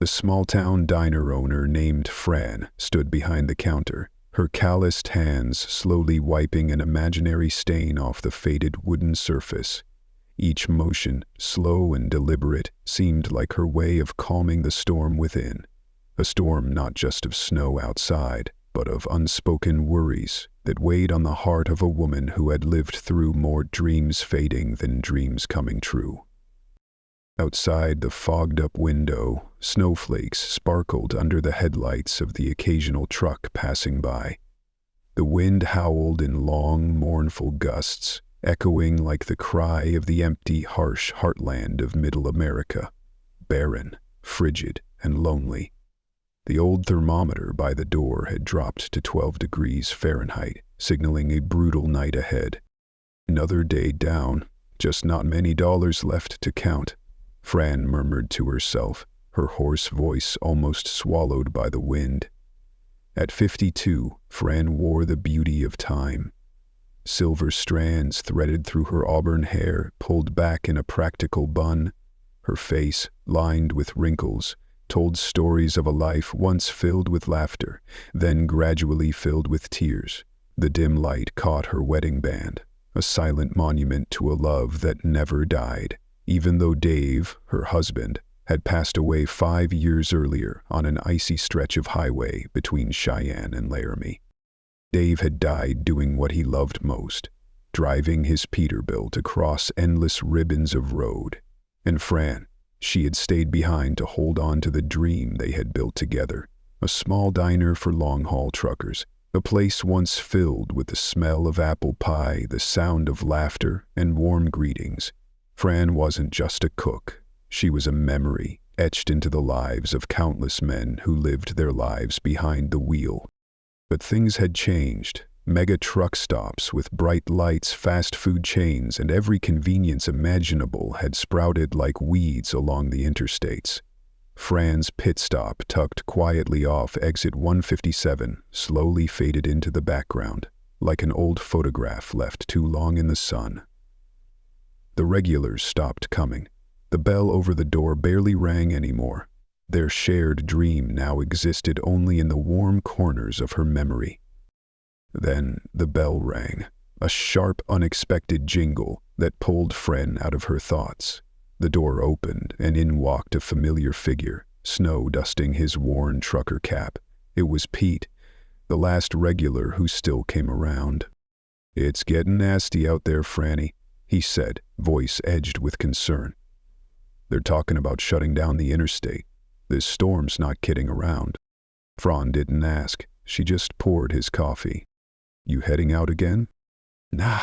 The small-town diner owner named Fran stood behind the counter, her calloused hands slowly wiping an imaginary stain off the faded wooden surface. Each motion, slow and deliberate, seemed like her way of calming the storm within. A storm not just of snow outside, but of unspoken worries that weighed on the heart of a woman who had lived through more dreams fading than dreams coming true. Outside the fogged-up window, snowflakes sparkled under the headlights of the occasional truck passing by. The wind howled in long, mournful gusts, echoing like the cry of the empty, harsh heartland of Middle America, barren, frigid, and lonely. The old thermometer by the door had dropped to 12 degrees Fahrenheit, signaling a brutal night ahead. Another day down, just not many dollars left to count, Fran murmured to herself, her hoarse voice almost swallowed by the wind. At 52, Fran wore the beauty of time. Silver strands threaded through her auburn hair, pulled back in a practical bun. Her face, lined with wrinkles, told stories of a life once filled with laughter, then gradually filled with tears. The dim light caught her wedding band, a silent monument to a love that never died, even though Dave, her husband, had passed away 5 years earlier on an icy stretch of highway between Cheyenne and Laramie. Dave had died doing what he loved most, driving his Peterbilt across endless ribbons of road. And Fran, she had stayed behind to hold on to the dream they had built together, a small diner for long-haul truckers, a place once filled with the smell of apple pie, the sound of laughter, and warm greetings. Fran wasn't just a cook. She was a memory etched into the lives of countless men who lived their lives behind the wheel. But things had changed. Mega truck stops with bright lights, fast food chains, and every convenience imaginable had sprouted like weeds along the interstates. Fran's pit stop, tucked quietly off exit 157, slowly faded into the background, like an old photograph left too long in the sun. The regulars stopped coming. The bell over the door barely rang anymore. Their shared dream now existed only in the warm corners of her memory. Then the bell rang, a sharp, unexpected jingle that pulled Fran out of her thoughts. The door opened, and in walked a familiar figure, snow dusting his worn trucker cap. It was Pete, the last regular who still came around. "It's getting nasty out there, Franny," he said, voice edged with concern. "They're talking about shutting down the interstate. This storm's not kidding around." Fran didn't ask. She just poured his coffee. "You heading out again?" "Nah."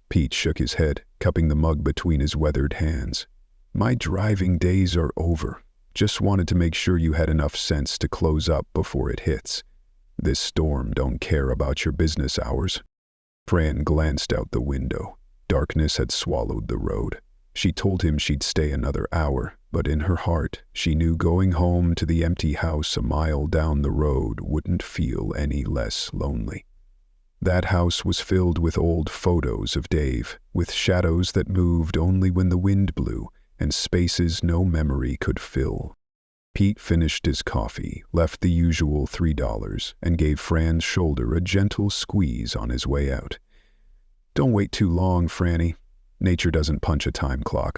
Pete shook his head, cupping the mug between his weathered hands. "My driving days are over. Just wanted to make sure you had enough sense to close up before it hits. This storm don't care about your business hours." Fran glanced out the window. Darkness had swallowed the road. She told him she'd stay another hour, but in her heart, she knew going home to the empty house a mile down the road wouldn't feel any less lonely. That house was filled with old photos of Dave, with shadows that moved only when the wind blew, and spaces no memory could fill. Pete finished his coffee, left the usual $3, and gave Fran's shoulder a gentle squeeze on his way out. "Don't wait too long, Franny. Nature doesn't punch a time clock."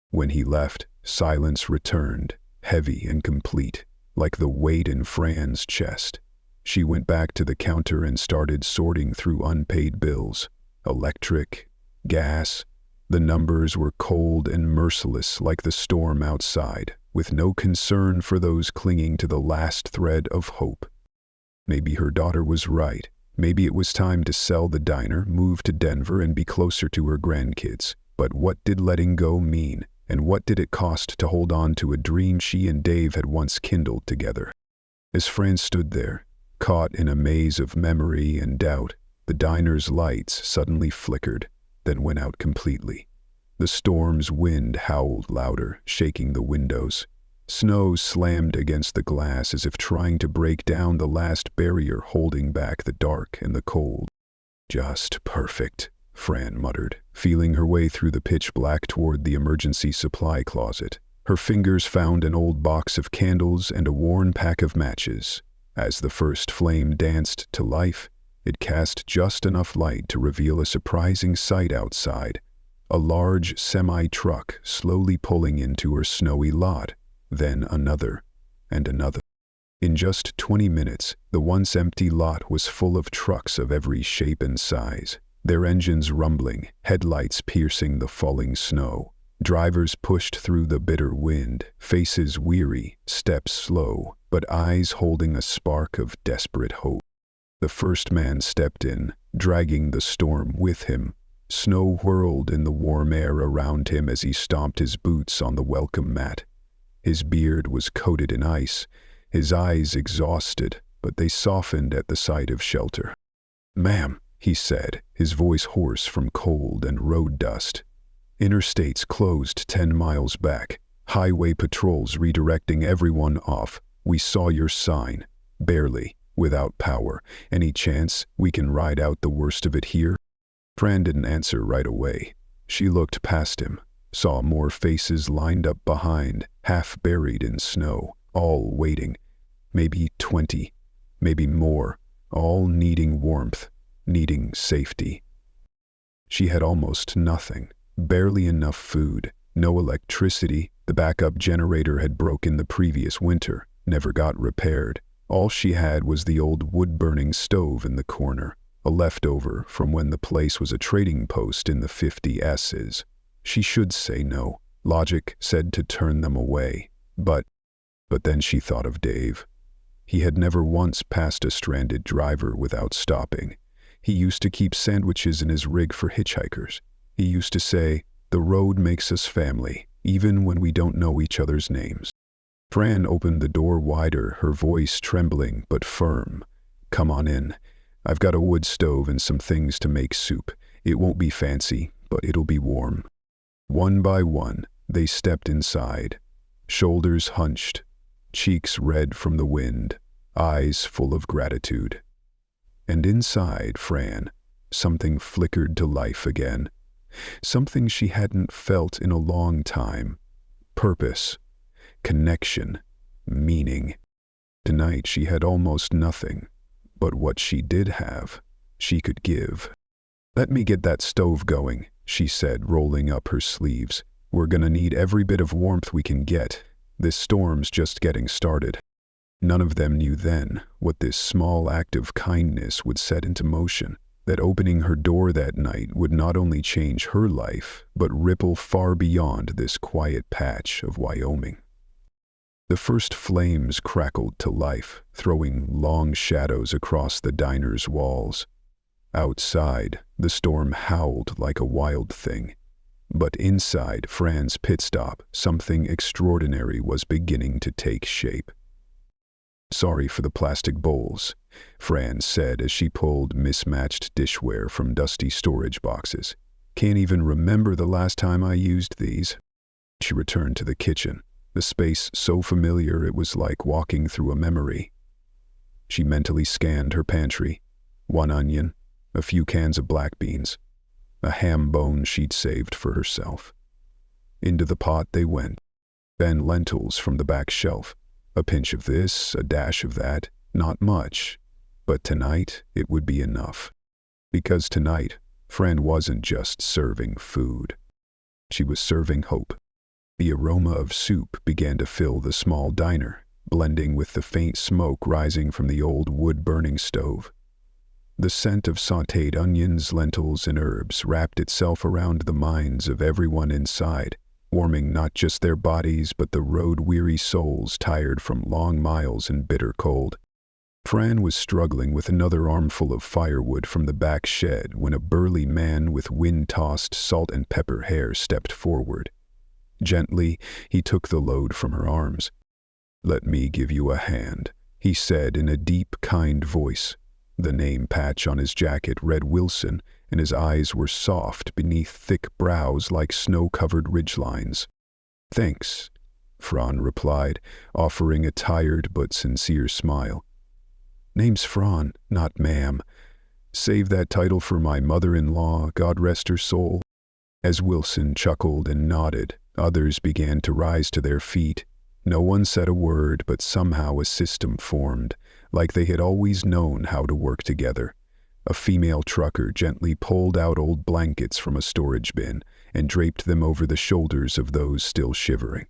When he left, silence returned, heavy and complete, like the weight in Fran's chest. She went back to the counter and started sorting through unpaid bills. Electric, gas. The numbers were cold and merciless like the storm outside, with no concern for those clinging to the last thread of hope. Maybe her daughter was right. Maybe it was time to sell the diner, move to Denver, and be closer to her grandkids. But what did letting go mean? And what did it cost to hold on to a dream she and Dave had once kindled together? As Fran stood there, caught in a maze of memory and doubt, the diner's lights suddenly flickered, then went out completely. The storm's wind howled louder, shaking the windows. Snow slammed against the glass as if trying to break down the last barrier holding back the dark and the cold. "Just perfect," Fran muttered, feeling her way through the pitch black toward the emergency supply closet. Her fingers found an old box of candles and a worn pack of matches. As the first flame danced to life, it cast just enough light to reveal a surprising sight outside. A large semi-truck slowly pulling into her snowy lot, then another, and another. In just 20 minutes, the once empty lot was full of trucks of every shape and size, their engines rumbling, headlights piercing the falling snow. Drivers pushed through the bitter wind, faces weary, steps slow, but eyes holding a spark of desperate hope. The first man stepped in, dragging the storm with him. Snow whirled in the warm air around him as he stomped his boots on the welcome mat. His beard was coated in ice, his eyes exhausted, but they softened at the sight of shelter. "Ma'am," he said, his voice hoarse from cold and road dust. "Interstates closed 10 miles back. Highway patrols redirecting everyone off. We saw your sign. Barely. Without power. Any chance we can ride out the worst of it here?" Fran didn't answer right away. She looked past him, saw more faces lined up behind, half buried in snow, all waiting. Maybe 20, maybe more, all needing warmth, needing safety. She had almost nothing. Barely enough food, no electricity. The backup generator had broken the previous winter, never got repaired. All she had was the old wood-burning stove in the corner, a leftover from when the place was a trading post in the 50s. She should say no. Logic said to turn them away. But then she thought of Dave. He had never once passed a stranded driver without stopping. He used to keep sandwiches in his rig for hitchhikers. He used to say, "The road makes us family, even when we don't know each other's names." Fran opened the door wider, her voice trembling but firm. "Come on in. I've got a wood stove and some things to make soup. It won't be fancy, but it'll be warm." One by one, they stepped inside, shoulders hunched, cheeks red from the wind, eyes full of gratitude. And inside Fran, something flickered to life again. Something she hadn't felt in a long time. Purpose, connection, meaning. Tonight she had almost nothing, but what she did have, she could give. "Let me get that stove going," she said, rolling up her sleeves. "We're gonna need every bit of warmth we can get. This storm's just getting started." None of them knew then what this small act of kindness would set into motion, that opening her door that night would not only change her life, but ripple far beyond this quiet patch of Wyoming. The first flames crackled to life, throwing long shadows across the diner's walls. Outside, the storm howled like a wild thing. But inside Fran's pit stop, something extraordinary was beginning to take shape. "Sorry for the plastic bowls," Fran said as she pulled mismatched dishware from dusty storage boxes. "Can't even remember the last time I used these." She returned to the kitchen, the space so familiar it was like walking through a memory. She mentally scanned her pantry. 1 onion, a few cans of black beans, a ham bone she'd saved for herself. Into the pot they went. Then lentils from the back shelf. A pinch of this, a dash of that, not much. But tonight, it would be enough. Because tonight, Fran wasn't just serving food. She was serving hope. The aroma of soup began to fill the small diner, blending with the faint smoke rising from the old wood-burning stove. The scent of sautéed onions, lentils, and herbs wrapped itself around the minds of everyone inside, warming not just their bodies but the road-weary souls tired from long miles in bitter cold. Fran was struggling with another armful of firewood from the back shed when a burly man with wind-tossed salt and pepper hair stepped forward. Gently, he took the load from her arms. "Let me give you a hand," he said in a deep, kind voice. The name patch on his jacket read Wilson, and his eyes were soft beneath thick brows like snow-covered ridgelines. "Thanks," Fran replied, offering a tired but sincere smile. "Name's Fran, not ma'am. Save that title for my mother-in-law, God rest her soul." As Wilson chuckled and nodded, Others began to rise to their feet. No one said a word, but somehow a system formed, like they had always known how to work together. A female trucker gently pulled out old blankets from a storage bin and draped them over the shoulders of those still shivering.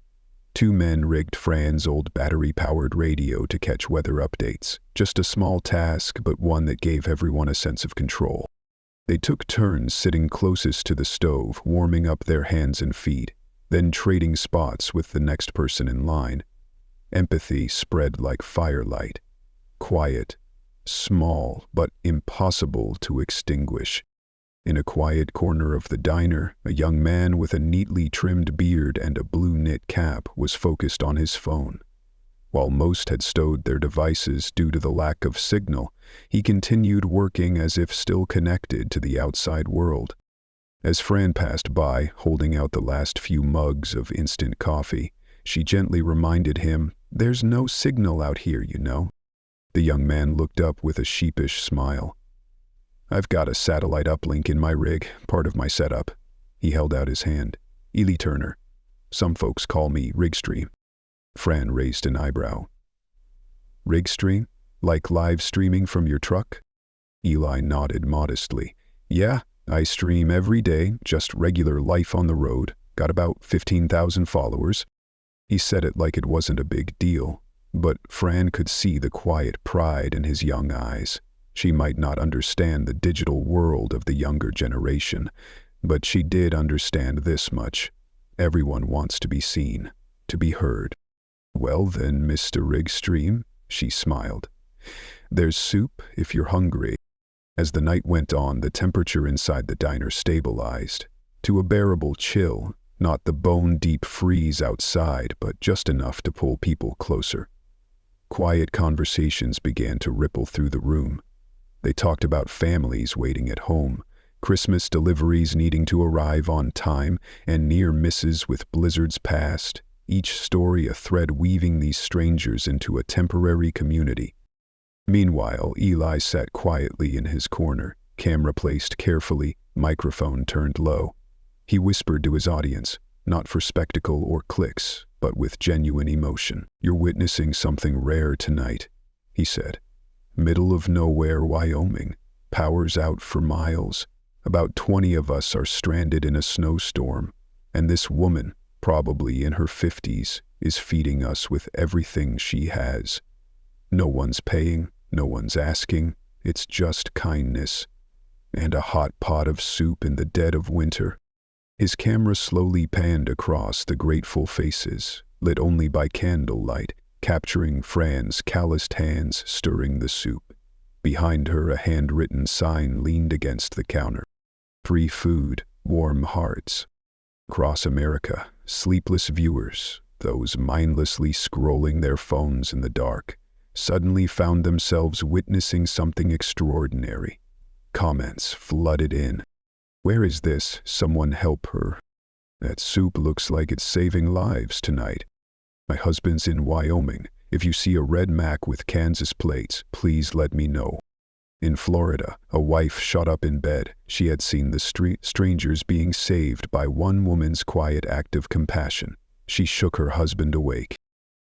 Two men rigged Fran's old battery-powered radio to catch weather updates, just a small task, but one that gave everyone a sense of control. They took turns sitting closest to the stove, warming up their hands and feet, then trading spots with the next person in line. Empathy spread like firelight, quiet, small, but impossible to extinguish. In a quiet corner of the diner, a young man with a neatly trimmed beard and a blue knit cap was focused on his phone. While most had stowed their devices due to the lack of signal, he continued working as if still connected to the outside world. As Fran passed by, holding out the last few mugs of instant coffee, she gently reminded him, "There's no signal out here, you know." The young man looked up with a sheepish smile. "I've got a satellite uplink in my rig, part of my setup." He held out his hand. "Ely Turner. Some folks call me Rigstream." Fran raised an eyebrow. "Rigstream? Like live streaming from your truck?" Eli nodded modestly. "Yeah, I stream every day, just regular life on the road. Got about 15,000 followers." He said it like it wasn't a big deal, but Fran could see the quiet pride in his young eyes. She might not understand the digital world of the younger generation, but she did understand this much. Everyone wants to be seen, to be heard. "Well then, Mr. Rigstream," she smiled. "There's soup if you're hungry." As the night went on, the temperature inside the diner stabilized to a bearable chill, not the bone-deep freeze outside, but just enough to pull people closer. Quiet conversations began to ripple through the room. They talked about families waiting at home, Christmas deliveries needing to arrive on time, and near misses with blizzards past, each story a thread weaving these strangers into a temporary community. Meanwhile, Eli sat quietly in his corner, camera placed carefully, microphone turned low. He whispered to his audience, not for spectacle or clicks, but with genuine emotion. "You're witnessing something rare tonight," he said. "Middle of nowhere, Wyoming. Power's out for miles. About 20 of us are stranded in a snowstorm, and this woman, probably in her 50s, is feeding us with everything she has. No one's paying, no one's asking, it's just kindness. And a hot pot of soup in the dead of winter." His camera slowly panned across the grateful faces, lit only by candlelight, capturing Fran's calloused hands stirring the soup. Behind her, a handwritten sign leaned against the counter. "Free food, warm hearts." Across America, sleepless viewers, those mindlessly scrolling their phones in the dark, suddenly found themselves witnessing something extraordinary. Comments flooded in. "Where is this? Someone help her." "That soup looks like it's saving lives tonight." "My husband's in Wyoming. If you see a red Mac with Kansas plates, please let me know." In Florida, a wife shot up in bed. She had seen the strangers being saved by one woman's quiet act of compassion. She shook her husband awake.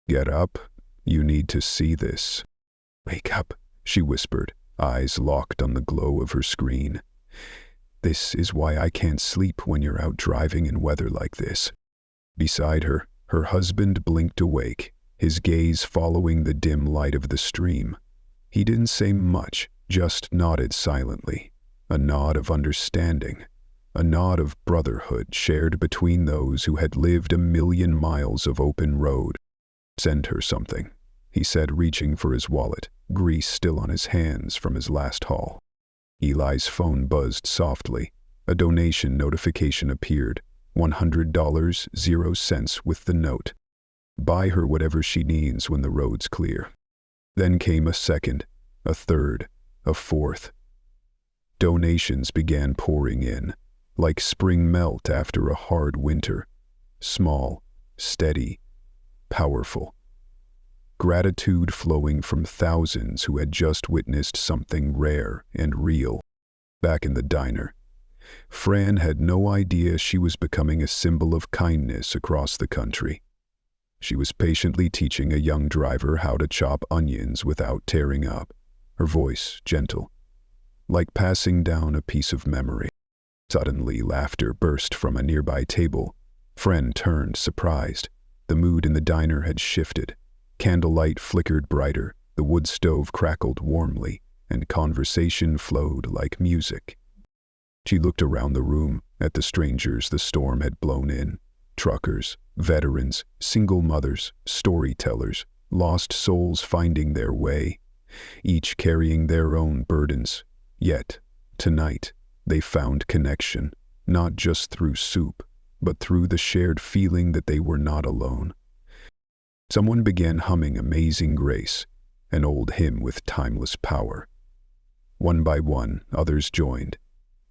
"Get up. You need to see this." "Wake up," she whispered, eyes locked on the glow of her screen. "This is why I can't sleep when you're out driving in weather like this." Beside her, her husband blinked awake, his gaze following the dim light of the stream. He didn't say much, just nodded silently, a nod of understanding, a nod of brotherhood shared between those who had lived a million miles of open road. "Send her something," he said, reaching for his wallet, grease still on his hands from his last haul. Eli's phone buzzed softly. A donation notification appeared, $100, 0 cents with the note. "Buy her whatever she needs when the road's clear." Then came a second, a third, a fourth. Donations began pouring in, like spring melt after a hard winter. Small, steady, powerful. Gratitude flowing from thousands who had just witnessed something rare and real. Back in the diner, Fran had no idea she was becoming a symbol of kindness across the country. She was patiently teaching a young driver how to chop onions without tearing up, her voice gentle, like passing down a piece of memory. Suddenly, laughter burst from a nearby table. Fran turned, surprised. The mood in the diner had shifted. Candlelight flickered brighter, the wood stove crackled warmly, and conversation flowed like music. She looked around the room, at the strangers the storm had blown in. Truckers, veterans, single mothers, storytellers, lost souls finding their way, each carrying their own burdens. Yet, tonight, they found connection, not just through soup, but through the shared feeling that they were not alone. Someone began humming Amazing Grace, an old hymn with timeless power. One by one, others joined.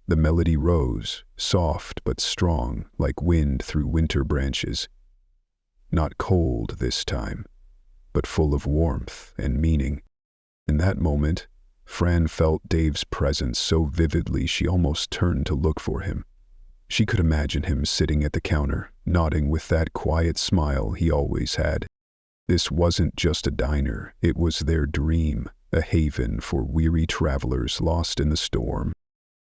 The melody rose, soft but strong, like wind through winter branches. Not cold this time, but full of warmth and meaning. In that moment, Fran felt Dave's presence so vividly she almost turned to look for him. She could imagine him sitting at the counter, nodding with that quiet smile he always had. This wasn't just a diner, it was their dream, a haven for weary travelers lost in the storm.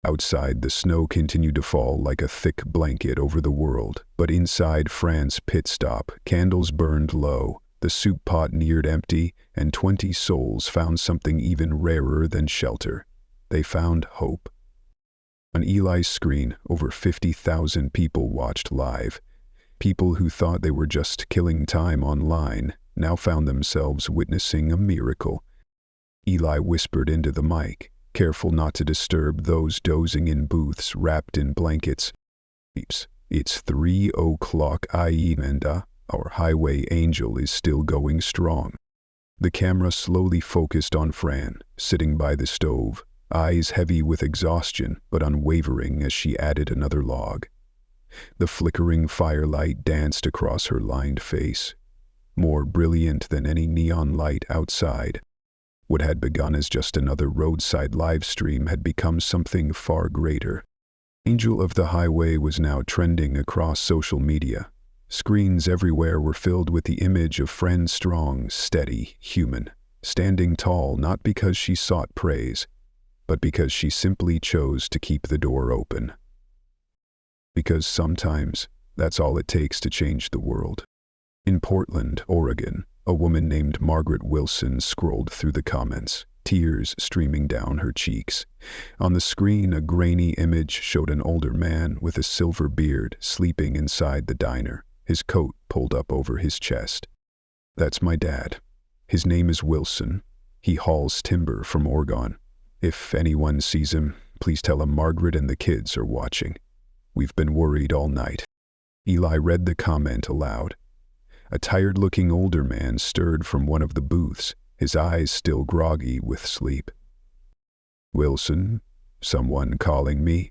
Outside, the snow continued to fall like a thick blanket over the world, but inside Fran's pit stop, candles burned low, the soup pot neared empty, and 20 souls found something even rarer than shelter. They found hope. On Eli's screen, over 50,000 people watched live. People who thought they were just killing time online now found themselves witnessing a miracle. Eli whispered into the mic, careful not to disturb those dozing in booths wrapped in blankets. It's 3 o'clock a.m. and our highway angel is still going strong. The camera slowly focused on Fran, sitting by the stove, eyes heavy with exhaustion but unwavering as she added another log. The flickering firelight danced across her lined face, more brilliant than any neon light outside. What had begun as just another roadside live stream had become something far greater. Angel of the Highway was now trending across social media. Screens everywhere were filled with the image of Fran strong, steady, human, standing tall not because she sought praise, but because she simply chose to keep the door open. Because sometimes, that's all it takes to change the world. In Portland, Oregon, a woman named Margaret Wilson scrolled through the comments, tears streaming down her cheeks. On the screen, a grainy image showed an older man with a silver beard sleeping inside the diner, his coat pulled up over his chest. That's my dad. His name is Wilson. He hauls timber from Oregon. If anyone sees him, please tell him Margaret and the kids are watching. We've been worried all night. Eli read the comment aloud. A tired-looking older man stirred from one of the booths, his eyes still groggy with sleep. Wilson? Someone calling me?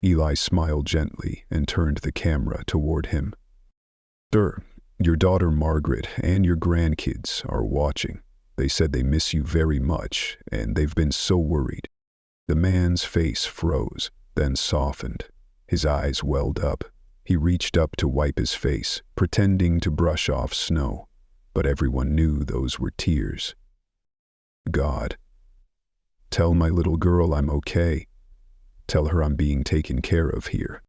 Eli smiled gently and turned the camera toward him. Sir, your daughter Margaret and your grandkids are watching. They said they miss you very much, and they've been so worried. The man's face froze, then softened. His eyes welled up. He reached up to wipe his face, pretending to brush off snow, but everyone knew those were tears. God, tell my little girl I'm okay. Tell her I'm being taken care of here.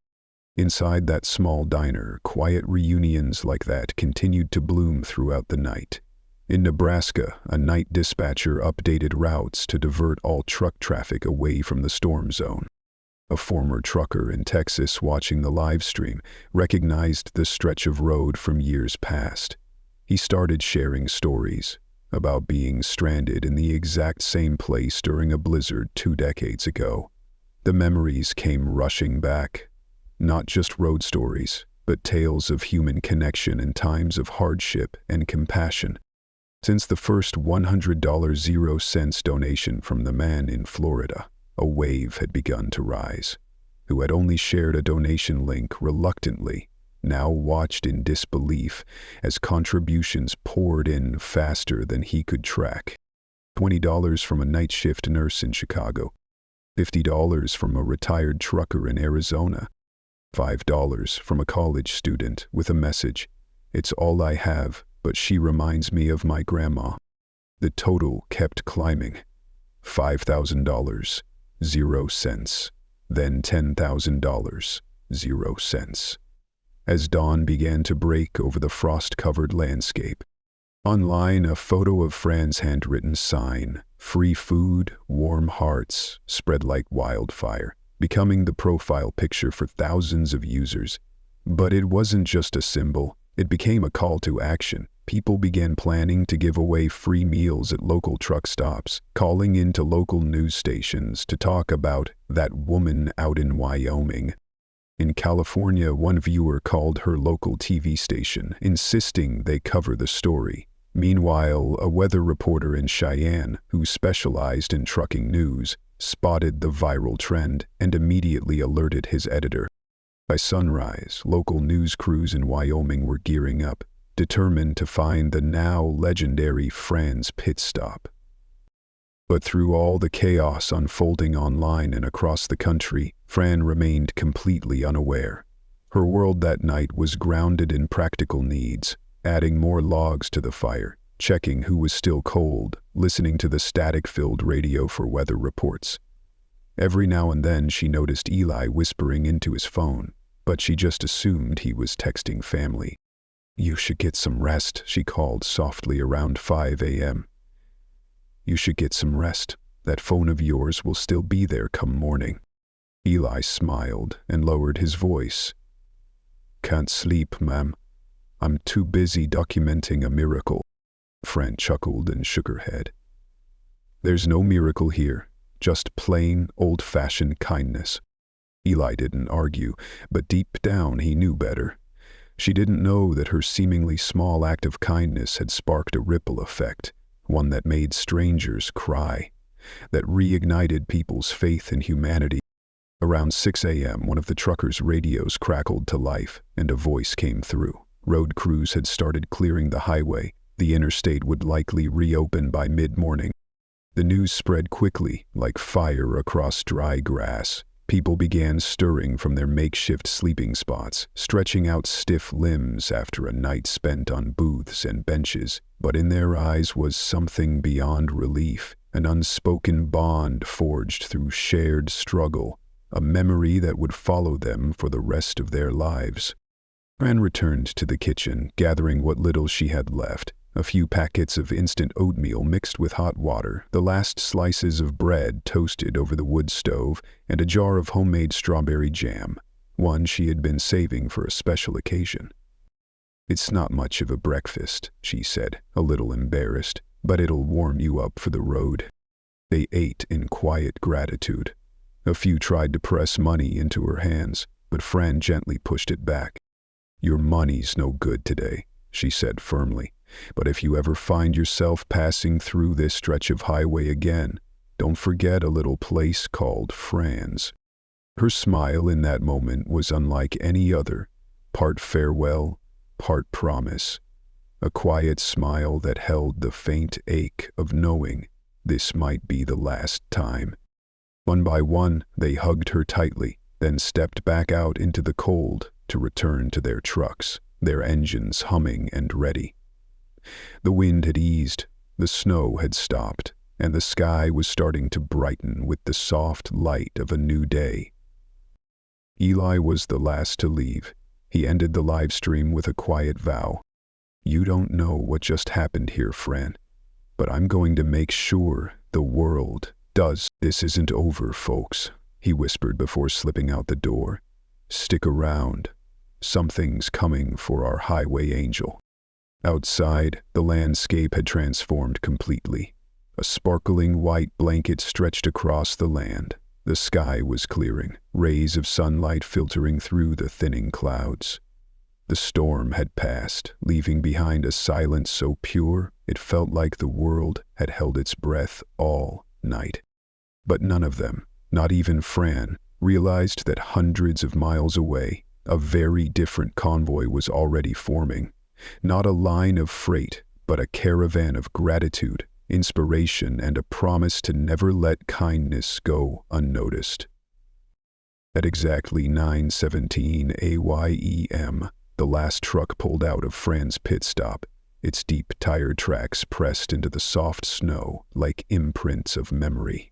Inside that small diner, quiet reunions like that continued to bloom throughout the night. In Nebraska, a night dispatcher updated routes to divert all truck traffic away from the storm zone. A former trucker in Texas watching the live stream recognized the stretch of road from years past. He started sharing stories about being stranded in the exact same place during a blizzard 2 decades ago. The memories came rushing back. Not just road stories, but tales of human connection in times of hardship and compassion. Since the first $100.00 donation from the man in Florida, a wave had begun to rise. Who had only shared a donation link reluctantly, now watched in disbelief as contributions poured in faster than he could track. $20 from a night shift nurse in Chicago. $50 from a retired trucker in Arizona, $5 from a college student with a message, "It's all I have, but she reminds me of my grandma." The total kept climbing. $5,000, 0 cents. Then $10,000, 0 cents. As dawn began to break over the frost-covered landscape, online a photo of Fran's handwritten sign, "Free food, warm hearts," spread like wildfire, becoming the profile picture for thousands of users. But it wasn't just a symbol, it became a call to action. People began planning to give away free meals at local truck stops, calling into local news stations to talk about that woman out in Wyoming. In California, one viewer called her local TV station, insisting they cover the story. Meanwhile, a weather reporter in Cheyenne, who specialized in trucking news, spotted the viral trend and immediately alerted his editor. By sunrise, local news crews in Wyoming were gearing up, determined to find the now legendary Fran's pit stop. But through all the chaos unfolding online and across the country, Fran remained completely unaware. Her world that night was grounded in practical needs, adding more logs to the fire, checking who was still cold, listening to the static-filled radio for weather reports. Every now and then she noticed Eli whispering into his phone, but she just assumed he was texting family. "You should get some rest," she called softly around 5 a.m. "You should get some rest. That phone of yours will still be there come morning." Eli smiled and lowered his voice. "Can't sleep, ma'am. I'm too busy documenting a miracle." Fran chuckled and shook her head. "There's no miracle here, just plain, old-fashioned kindness." Eli didn't argue, but deep down he knew better. She didn't know that her seemingly small act of kindness had sparked a ripple effect, one that made strangers cry, that reignited people's faith in humanity. Around 6 a.m., one of the truckers' radios crackled to life, and a voice came through. Road crews had started clearing the highway. The interstate would likely reopen by mid-morning. The news spread quickly, like fire across dry grass. People began stirring from their makeshift sleeping spots, stretching out stiff limbs after a night spent on booths and benches. But in their eyes was something beyond relief, an unspoken bond forged through shared struggle, a memory that would follow them for the rest of their lives. Fran returned to the kitchen, gathering what little she had left. A few packets of instant oatmeal mixed with hot water, the last slices of bread toasted over the wood stove, and a jar of homemade strawberry jam, one she had been saving for a special occasion. "It's not much of a breakfast," she said, a little embarrassed, "but it'll warm you up for the road." They ate in quiet gratitude. A few tried to press money into her hands, but Fran gently pushed it back. "Your money's no good today," she said firmly. "But if you ever find yourself passing through this stretch of highway again, don't forget a little place called Fran's." Her smile in that moment was unlike any other, part farewell, part promise. A quiet smile that held the faint ache of knowing this might be the last time. One by one, they hugged her tightly, then stepped back out into the cold to return to their trucks, their engines humming and ready. The wind had eased, the snow had stopped, and the sky was starting to brighten with the soft light of a new day. Eli was the last to leave. He ended the live stream with a quiet vow. "You don't know what just happened here, Fran, but I'm going to make sure the world does." "This isn't over, folks," he whispered before slipping out the door. "Stick around. Something's coming for our highway angel." Outside, the landscape had transformed completely. A sparkling white blanket stretched across the land. The sky was clearing, rays of sunlight filtering through the thinning clouds. The storm had passed, leaving behind a silence so pure it felt like the world had held its breath all night. But none of them, not even Fran, realized that hundreds of miles away, a very different convoy was already forming. Not a line of freight, but a caravan of gratitude, inspiration, and a promise to never let kindness go unnoticed. At exactly 9:17 a.m., the last truck pulled out of Fran's pit stop, its deep tire tracks pressed into the soft snow like imprints of memory.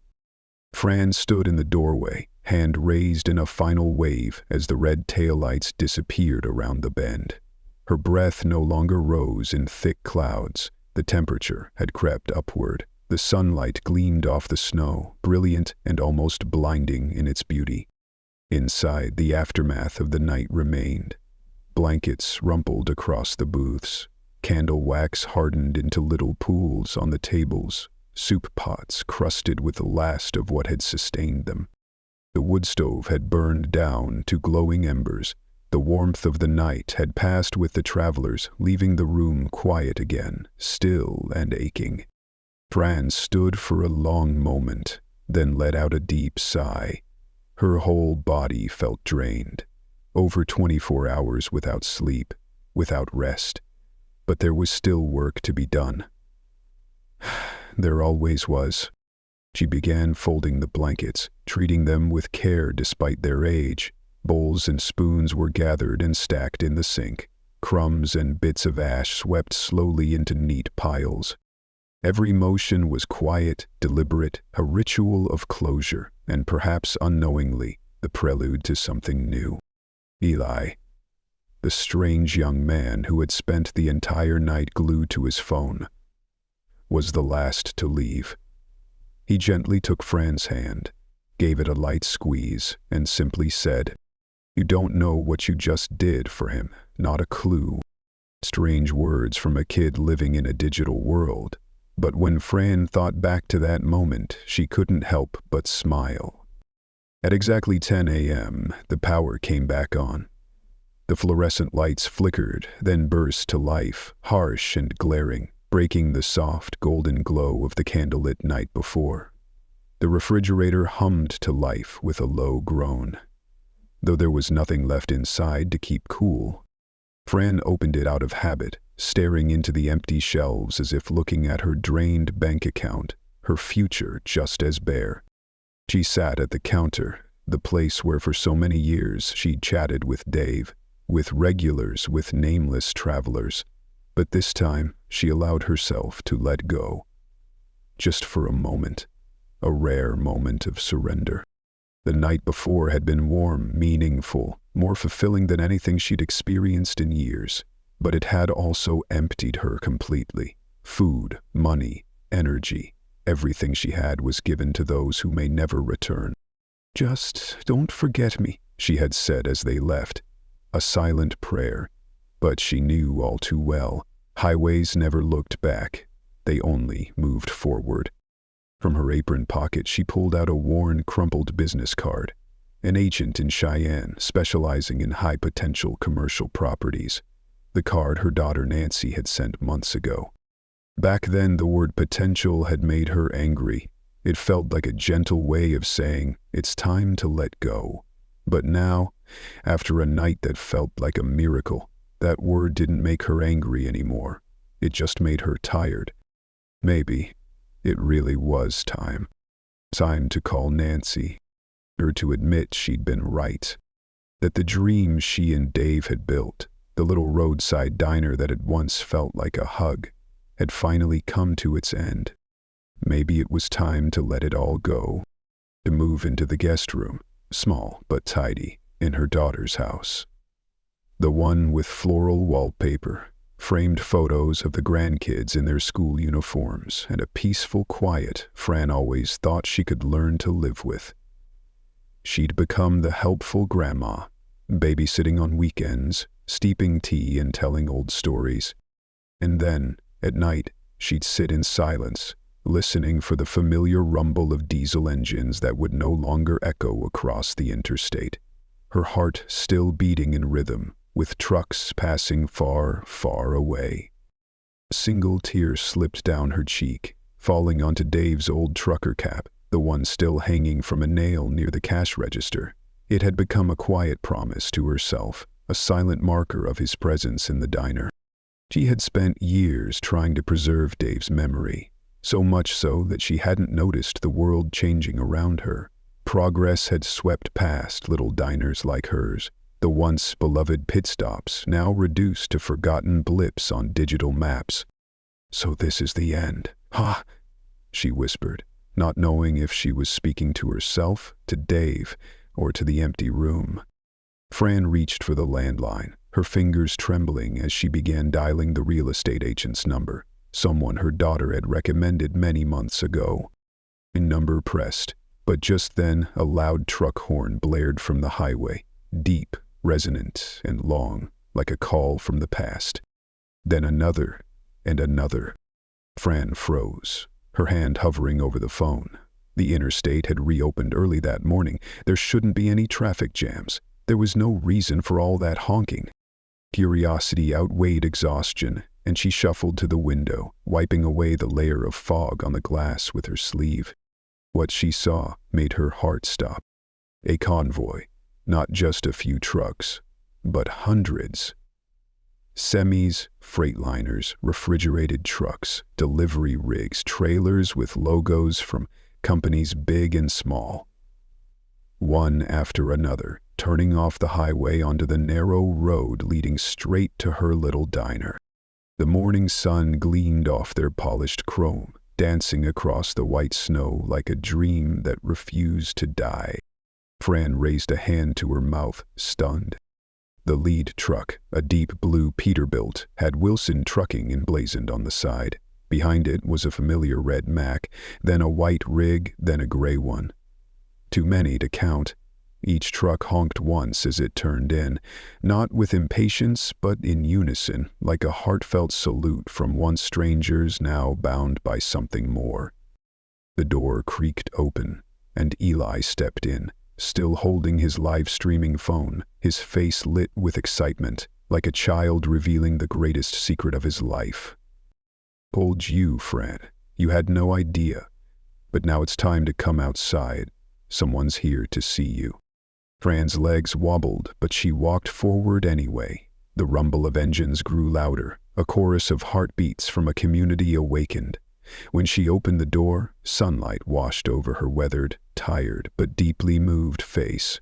Fran stood in the doorway, hand raised in a final wave as the red taillights disappeared around the bend. Her breath no longer rose in thick clouds. The temperature had crept upward. The sunlight gleamed off the snow, brilliant and almost blinding in its beauty. Inside, the aftermath of the night remained. Blankets rumpled across the booths. Candle wax hardened into little pools on the tables. Soup pots crusted with the last of what had sustained them. The wood stove had burned down to glowing embers. The warmth of the night had passed with the travelers, leaving the room quiet again, still and aching. Fran stood for a long moment, then let out a deep sigh. Her whole body felt drained. Over 24 hours without sleep, without rest. But there was still work to be done. There always was. She began folding the blankets, treating them with care despite their age. Bowls and spoons were gathered and stacked in the sink. Crumbs and bits of ash swept slowly into neat piles. Every motion was quiet, deliberate, a ritual of closure, and perhaps unknowingly, the prelude to something new. Eli, the strange young man who had spent the entire night glued to his phone, was the last to leave. He gently took Fran's hand, gave it a light squeeze, and simply said, "You don't know what you just did for him, not a clue." Strange words from a kid living in a digital world. But when Fran thought back to that moment, she couldn't help but smile. At exactly 10 a.m., the power came back on. The fluorescent lights flickered, then burst to life, harsh and glaring, breaking the soft, golden glow of the candlelit night before. The refrigerator hummed to life with a low groan. Though there was nothing left inside to keep cool, Fran opened it out of habit, staring into the empty shelves as if looking at her drained bank account, her future just as bare. She sat at the counter, the place where for so many years she'd chatted with Dave, with regulars, with nameless travelers. But this time, she allowed herself to let go. Just for a moment, a rare moment of surrender. The night before had been warm, meaningful, more fulfilling than anything she'd experienced in years. But it had also emptied her completely. Food, money, energy, everything she had was given to those who may never return. "Just don't forget me," she had said as they left. A silent prayer. But she knew all too well, highways never looked back. They only moved forward. From her apron pocket, she pulled out a worn, crumpled business card. An agent in Cheyenne, specializing in high-potential commercial properties. The card her daughter Nancy had sent months ago. Back then, the word potential had made her angry. It felt like a gentle way of saying, it's time to let go. But now, after a night that felt like a miracle, that word didn't make her angry anymore. It just made her tired. Maybe it really was time. Time to call Nancy, or to admit she'd been right. That the dream she and Dave had built, the little roadside diner that had once felt like a hug, had finally come to its end. Maybe it was time to let it all go. To move into the guest room, small but tidy, in her daughter's house. The one with floral wallpaper, framed photos of the grandkids in their school uniforms, and a peaceful quiet Fran always thought she could learn to live with. She'd become the helpful grandma, babysitting on weekends, steeping tea and telling old stories. And then, at night, she'd sit in silence, listening for the familiar rumble of diesel engines that would no longer echo across the interstate. Her heart still beating in rhythm, with trucks passing far, far away. A single tear slipped down her cheek, falling onto Dave's old trucker cap, the one still hanging from a nail near the cash register. It had become a quiet promise to herself, a silent marker of his presence in the diner. She had spent years trying to preserve Dave's memory, so much so that she hadn't noticed the world changing around her. Progress had swept past little diners like hers, the once beloved pit stops now reduced to forgotten blips on digital maps. "So this is the end, huh?" she whispered, not knowing if she was speaking to herself, to Dave, or to the empty room. Fran reached for the landline, her fingers trembling as she began dialing the real estate agent's number, someone her daughter had recommended many months ago. A number pressed, but just then a loud truck horn blared from the highway, deep, resonant, and long, like a call from the past. Then another, and another. Fran froze, her hand hovering over the phone. The interstate had reopened early that morning. There shouldn't be any traffic jams. There was no reason for all that honking. Curiosity outweighed exhaustion, and she shuffled to the window, wiping away the layer of fog on the glass with her sleeve. What she saw made her heart stop. A convoy, not just a few trucks, but hundreds. Semis, freightliners, refrigerated trucks, delivery rigs, trailers with logos from companies big and small. One after another, turning off the highway onto the narrow road leading straight to her little diner. The morning sun gleamed off their polished chrome, dancing across the white snow like a dream that refused to die. Fran raised a hand to her mouth, stunned. The lead truck, a deep blue Peterbilt, had Wilson Trucking emblazoned on the side. Behind it was a familiar red Mack, then a white rig, then a gray one. Too many to count. Each truck honked once as it turned in, not with impatience but in unison, like a heartfelt salute from once strangers now bound by something more. The door creaked open, and Eli stepped in, still holding his live-streaming phone, his face lit with excitement, like a child revealing the greatest secret of his life. "Told you, Fran. You had no idea. But now it's time to come outside. Someone's here to see you." Fran's legs wobbled, but she walked forward anyway. The rumble of engines grew louder, a chorus of heartbeats from a community awakened. When she opened the door, sunlight washed over her weathered, tired, but deeply moved face.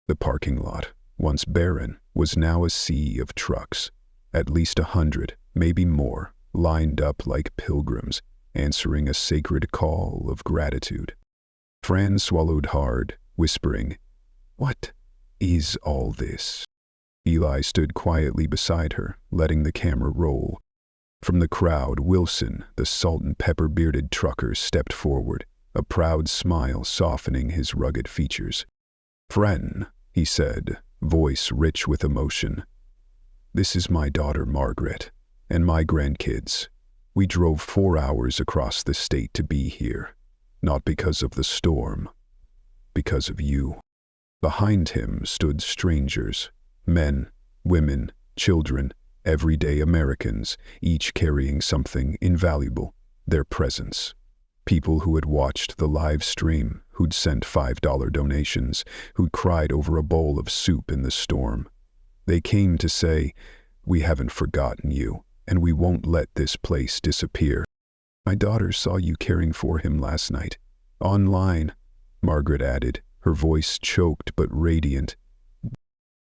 The parking lot, once barren, was now a sea of trucks. At least 100, maybe more, lined up like pilgrims, answering a sacred call of gratitude. Fran swallowed hard, whispering, "What is all this?" Eli stood quietly beside her, letting the camera roll. From the crowd, Wilson, the salt-and-pepper-bearded trucker, stepped forward, a proud smile softening his rugged features. "Fran," he said, voice rich with emotion, "this is my daughter Margaret, and my grandkids. We drove 4 hours across the state to be here, not because of the storm, because of you." Behind him stood strangers, men, women, children, everyday Americans, each carrying something invaluable, their presence. People who had watched the live stream, who'd sent $5 donations, who'd cried over a bowl of soup in the storm. They came to say, "We haven't forgotten you, and we won't let this place disappear. My daughter saw you caring for him last night. Online," Margaret added, her voice choked but radiant.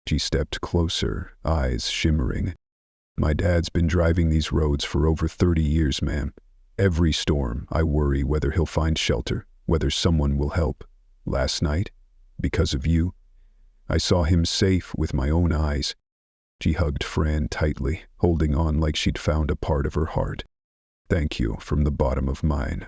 She stepped closer, eyes shimmering. "My dad's been driving these roads for over 30 years, ma'am. Every storm, I worry whether he'll find shelter, whether someone will help. Last night, because of you, I saw him safe with my own eyes." She hugged Fran tightly, holding on like she'd found a part of her heart. "Thank you from the bottom of mine."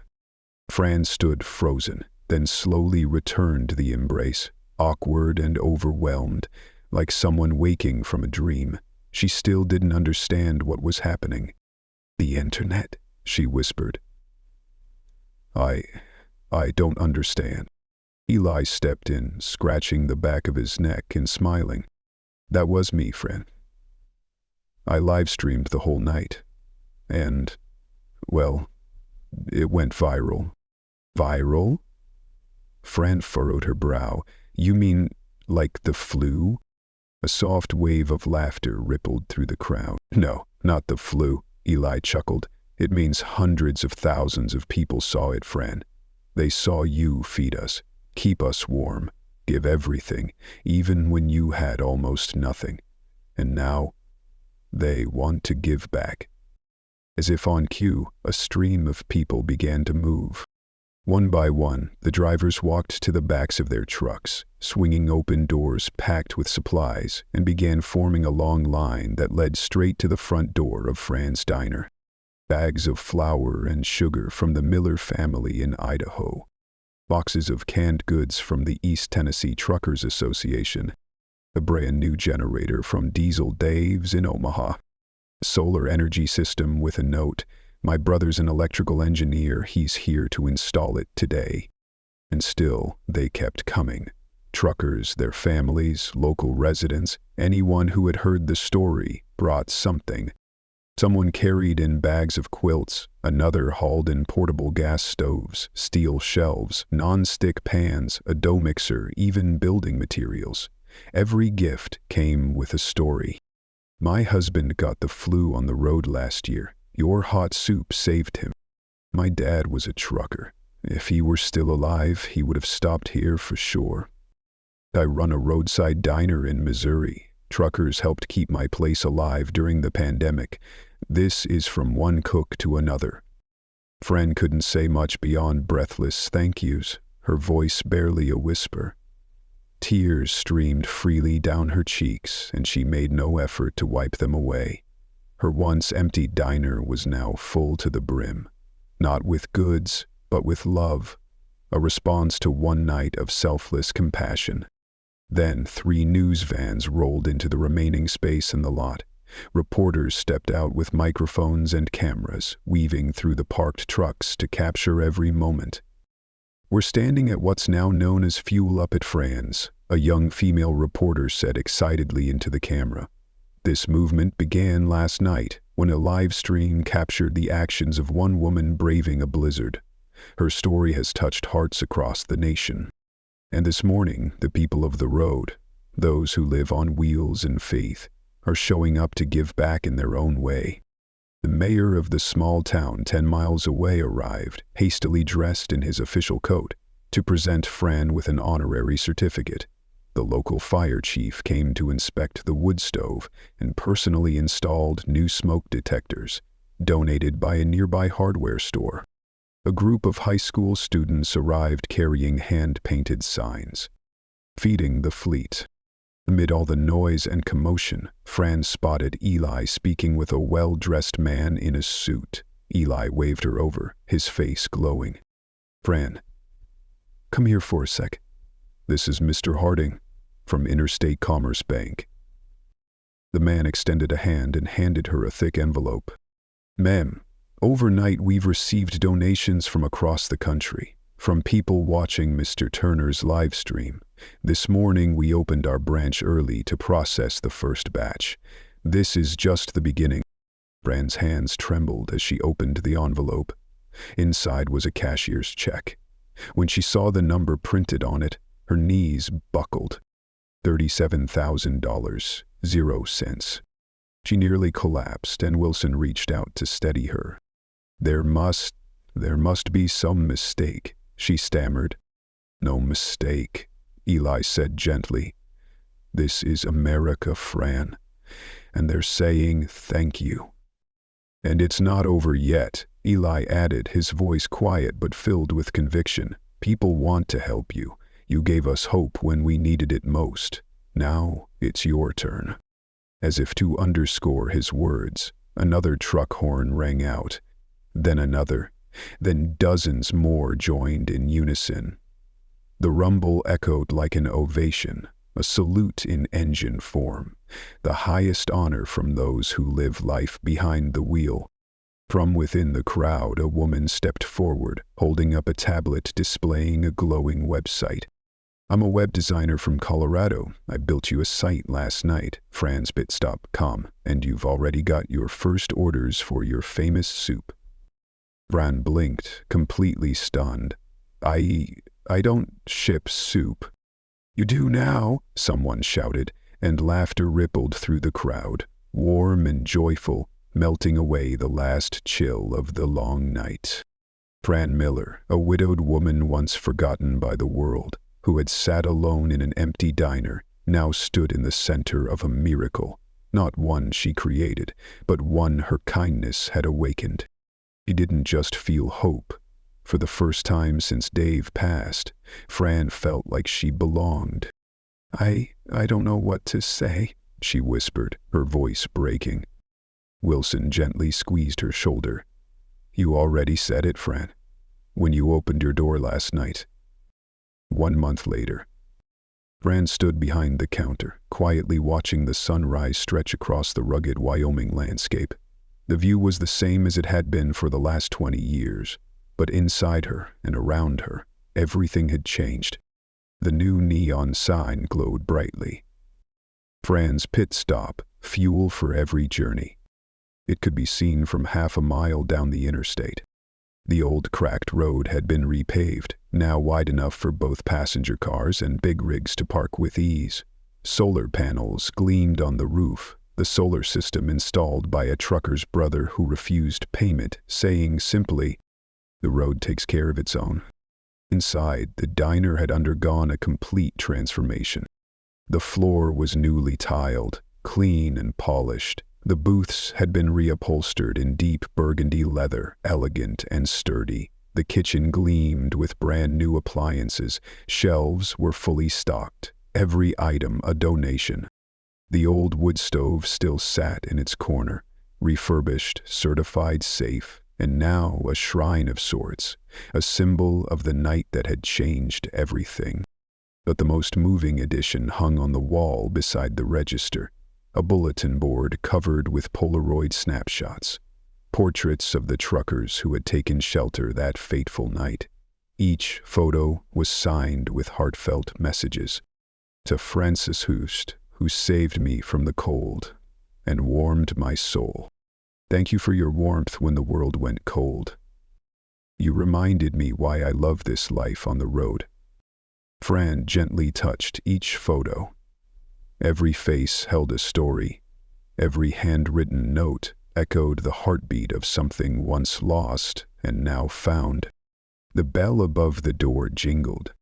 Fran stood frozen, then slowly returned the embrace, awkward and overwhelmed, like someone waking from a dream. She still didn't understand what was happening. "The internet," she whispered. I don't understand." Eli stepped in, scratching the back of his neck and smiling. "That was me, Fran. I live-streamed the whole night. And, well, it went viral." "Viral?" Fran furrowed her brow. "You mean, like the flu?" A soft wave of laughter rippled through the crowd. "No, not the flu," Eli chuckled. It means hundreds of thousands of people saw it, Fran. They saw you feed us, keep us warm, give everything, even when you had almost nothing. And now, they want to give back. As if on cue, a stream of people began to move. One by one, the drivers walked to the backs of their trucks, swinging open doors packed with supplies, and began forming a long line that led straight to the front door of Fran's diner. Bags of flour and sugar from the Miller family in Idaho. Boxes of canned goods from the East Tennessee Truckers Association. A brand new generator from Diesel Dave's in Omaha. A solar energy system with a note, "My brother's an electrical engineer, he's here to install it today." And still, they kept coming. Truckers, their families, local residents, anyone who had heard the story brought something. Someone carried in bags of quilts, another hauled in portable gas stoves, steel shelves, non-stick pans, a dough mixer, even building materials. Every gift came with a story. "My husband got the flu on the road last year. Your hot soup saved him. My dad was a trucker. If he were still alive, he would have stopped here for sure. I run a roadside diner in Missouri. Truckers helped keep my place alive during the pandemic. This is from one cook to another." Fran couldn't say much beyond breathless thank yous, her voice barely a whisper. Tears streamed freely down her cheeks, and she made no effort to wipe them away. Her once empty diner was now full to the brim, not with goods, but with love, a response to one night of selfless compassion. Then 3 news vans rolled into the remaining space in the lot. Reporters stepped out with microphones and cameras, weaving through the parked trucks to capture every moment. "We're standing at what's now known as Fuel Up at Fran's," a young female reporter said excitedly into the camera. "This movement began last night when a live stream captured the actions of one woman braving a blizzard. Her story has touched hearts across the nation. And this morning, the people of the road, those who live on wheels and faith, are showing up to give back in their own way." The mayor of the small town 10 miles away arrived, hastily dressed in his official coat, to present Fran with an honorary certificate. The local fire chief came to inspect the wood stove and personally installed new smoke detectors, donated by a nearby hardware store. A group of high school students arrived carrying hand-painted signs. "Feeding the fleet." Amid all the noise and commotion, Fran spotted Eli speaking with a well-dressed man in a suit. Eli waved her over, his face glowing. "Fran, come here for a sec. This is Mr. Harding, from Interstate Commerce Bank." The man extended a hand and handed her a thick envelope. "Ma'am, overnight we've received donations from across the country, from people watching Mr. Turner's live stream. This morning we opened our branch early to process the first batch. This is just the beginning." Fran's hands trembled as she opened the envelope. Inside was a cashier's check. When she saw the number printed on it, her knees buckled. $37,000, 0 cents. She nearly collapsed, and Wilson reached out to steady her. There must be some mistake," she stammered. "No mistake," Eli said gently. "This is America, Fran, and they're saying thank you." "And it's not over yet," Eli added, his voice quiet but filled with conviction. "People want to help you. You gave us hope when we needed it most. Now it's your turn." As if to underscore his words, another truck horn rang out. Then another. Then dozens more joined in unison. The rumble echoed like an ovation, a salute in engine form, the highest honor from those who live life behind the wheel. From within the crowd, a woman stepped forward, holding up a tablet displaying a glowing website. "I'm a web designer from Colorado. I built you a site last night, fransbitstop.com, and you've already got your first orders for your famous soup." Fran blinked, completely stunned. I don't ship soup." "You do now," someone shouted, and laughter rippled through the crowd, warm and joyful, melting away the last chill of the long night. Fran Miller, a widowed woman once forgotten by the world, who had sat alone in an empty diner, now stood in the center of a miracle, not one she created, but one her kindness had awakened. She didn't just feel hope. For the first time since Dave passed, Fran felt like she belonged. I don't know what to say," she whispered, her voice breaking. Wilson gently squeezed her shoulder. "You already said it, Fran, when you opened your door last night." 1 month later, Fran stood behind the counter, quietly watching the sunrise stretch across the rugged Wyoming landscape. The view was the same as it had been for the last 20 years, but inside her and around her, everything had changed. The new neon sign glowed brightly. Fran's pit stop, fuel for every journey. It could be seen from half a mile down the interstate. The old cracked road had been repaved, now wide enough for both passenger cars and big rigs to park with ease. Solar panels gleamed on the roof, the solar system installed by a trucker's brother who refused payment, saying simply, "The road takes care of its own." Inside, the diner had undergone a complete transformation. The floor was newly tiled, clean and polished. The booths had been reupholstered in deep burgundy leather, elegant and sturdy. The kitchen gleamed with brand new appliances. Shelves were fully stocked, every item a donation. The old wood stove still sat in its corner, refurbished, certified safe, and now a shrine of sorts, a symbol of the night that had changed everything. But the most moving addition hung on the wall beside the register, a bulletin board covered with Polaroid snapshots, portraits of the truckers who had taken shelter that fateful night. Each photo was signed with heartfelt messages. To Francis Hoost, who saved me from the cold and warmed my soul. Thank you for your warmth when the world went cold. You reminded me why I love this life on the road. Fran gently touched each photo. Every face held a story. Every handwritten note echoed the heartbeat of something once lost and now found. The bell above the door jingled.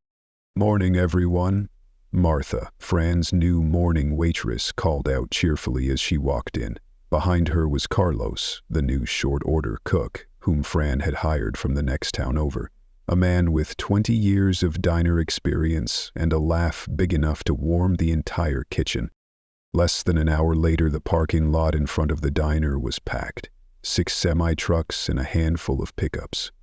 "Morning, everyone." Martha, Fran's new morning waitress, called out cheerfully as she walked in. Behind her was Carlos, the new short-order cook, whom Fran had hired from the next town over. A man with 20 years of diner experience and a laugh big enough to warm the entire kitchen. Less than an hour later, the parking lot in front of the diner was packed. 6 semi-trucks and a handful of pickups.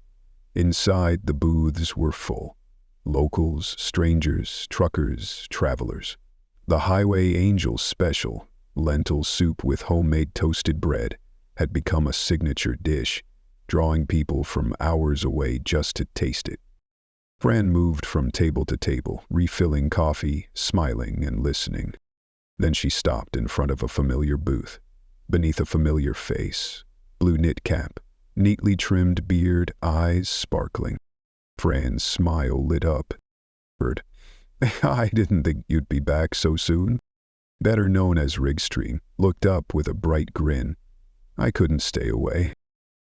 Inside, the booths were full. Locals, strangers, truckers, travelers. The Highway Angel Special, lentil soup with homemade toasted bread, had become a signature dish, drawing people from hours away just to taste it. Fran moved from table to table, refilling coffee, smiling and listening. Then she stopped in front of a familiar booth. Beneath a familiar face, blue knit cap, neatly trimmed beard, eyes sparkling. Fran's smile lit up. "I didn't think you'd be back so soon." Better known as Rigstream, looked up with a bright grin. "I couldn't stay away.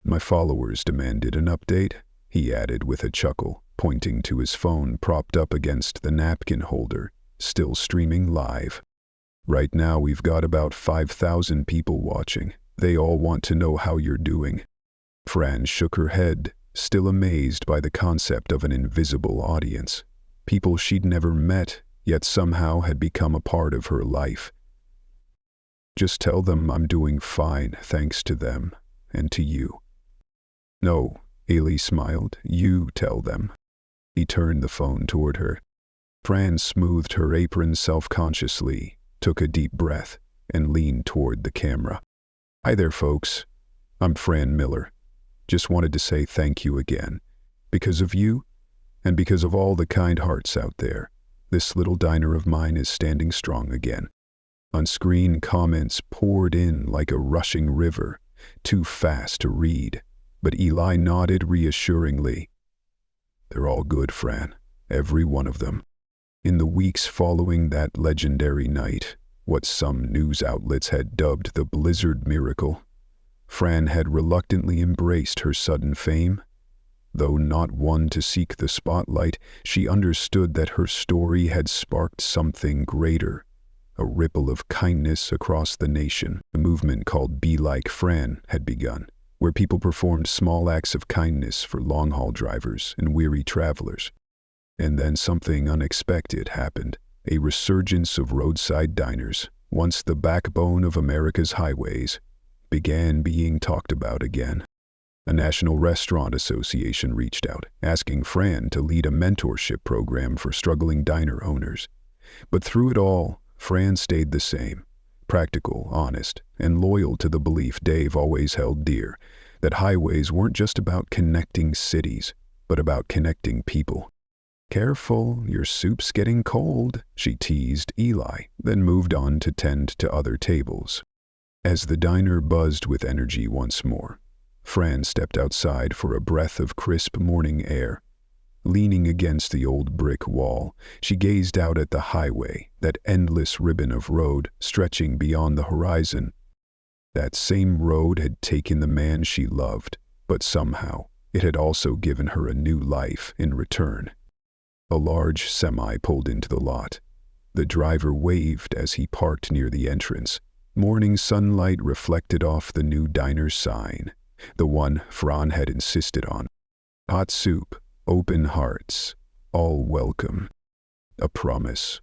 My followers demanded an update," he added with a chuckle, pointing to his phone propped up against the napkin holder, still streaming live. "Right now we've got about 5,000 people watching. They all want to know how you're doing." Fran shook her head, still amazed by the concept of an invisible audience. People she'd never met, yet somehow had become a part of her life. "Just tell them I'm doing fine, thanks to them, and to you." "No," Ailey smiled, "you tell them." He turned the phone toward her. Fran smoothed her apron self-consciously, took a deep breath, and leaned toward the camera. "Hi there, folks. I'm Fran Miller. Just wanted to say thank you again. Because of you, and because of all the kind hearts out there, this little diner of mine is standing strong again." On-screen comments poured in like a rushing river, too fast to read, but Eli nodded reassuringly. "They're all good, Fran, every one of them." In the weeks following that legendary night, what some news outlets had dubbed the Blizzard Miracle, Fran had reluctantly embraced her sudden fame. Though not one to seek the spotlight, she understood that her story had sparked something greater, a ripple of kindness across the nation. A movement called Be Like Fran had begun, where people performed small acts of kindness for long-haul drivers and weary travelers. And then something unexpected happened, a resurgence of roadside diners, once the backbone of America's highways, began being talked about again. A National Restaurant Association reached out, asking Fran to lead a mentorship program for struggling diner owners. But through it all, Fran stayed the same, practical, honest, and loyal to the belief Dave always held dear, that highways weren't just about connecting cities, but about connecting people. "Careful, your soup's getting cold," she teased Eli, then moved on to tend to other tables. As the diner buzzed with energy once more, Fran stepped outside for a breath of crisp morning air. Leaning against the old brick wall, she gazed out at the highway, that endless ribbon of road stretching beyond the horizon. That same road had taken the man she loved, but somehow it had also given her a new life in return. A large semi pulled into the lot. The driver waved as he parked near the entrance. Morning sunlight reflected off the new diner's sign, the one Fran had insisted on. Hot soup, open hearts, all welcome. A promise.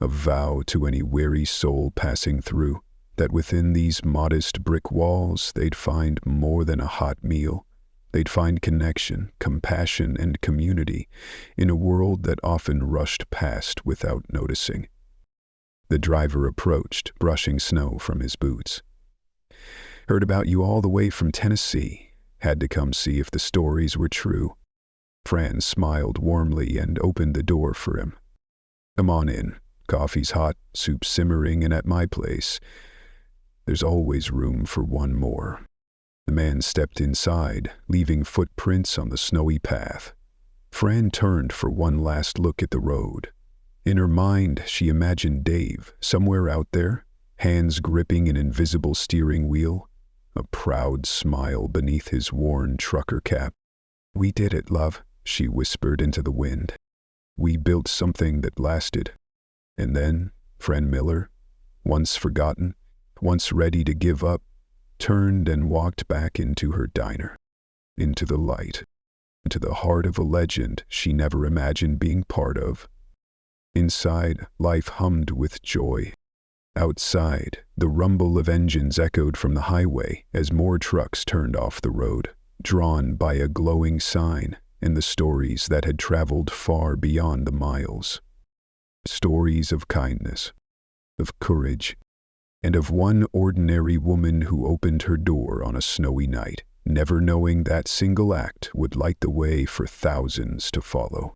A vow to any weary soul passing through, that within these modest brick walls they'd find more than a hot meal. They'd find connection, compassion, and community in a world that often rushed past without noticing. The driver approached, brushing snow from his boots. "Heard about you all the way from Tennessee. Had to come see if the stories were true." Fran smiled warmly and opened the door for him. "Come on in. Coffee's hot, soup simmering, and at my place, there's always room for one more." The man stepped inside, leaving footprints on the snowy path. Fran turned for one last look at the road. In her mind, she imagined Dave, somewhere out there, hands gripping an invisible steering wheel, a proud smile beneath his worn trucker cap. "We did it, love," she whispered into the wind. "We built something that lasted." And then, Fran Miller, once forgotten, once ready to give up, turned and walked back into her diner, into the light, into the heart of a legend she never imagined being part of. Inside, life hummed with joy. Outside, the rumble of engines echoed from the highway as more trucks turned off the road, drawn by a glowing sign and the stories that had traveled far beyond the miles. Stories of kindness, of courage, and of one ordinary woman who opened her door on a snowy night, never knowing that single act would light the way for thousands to follow.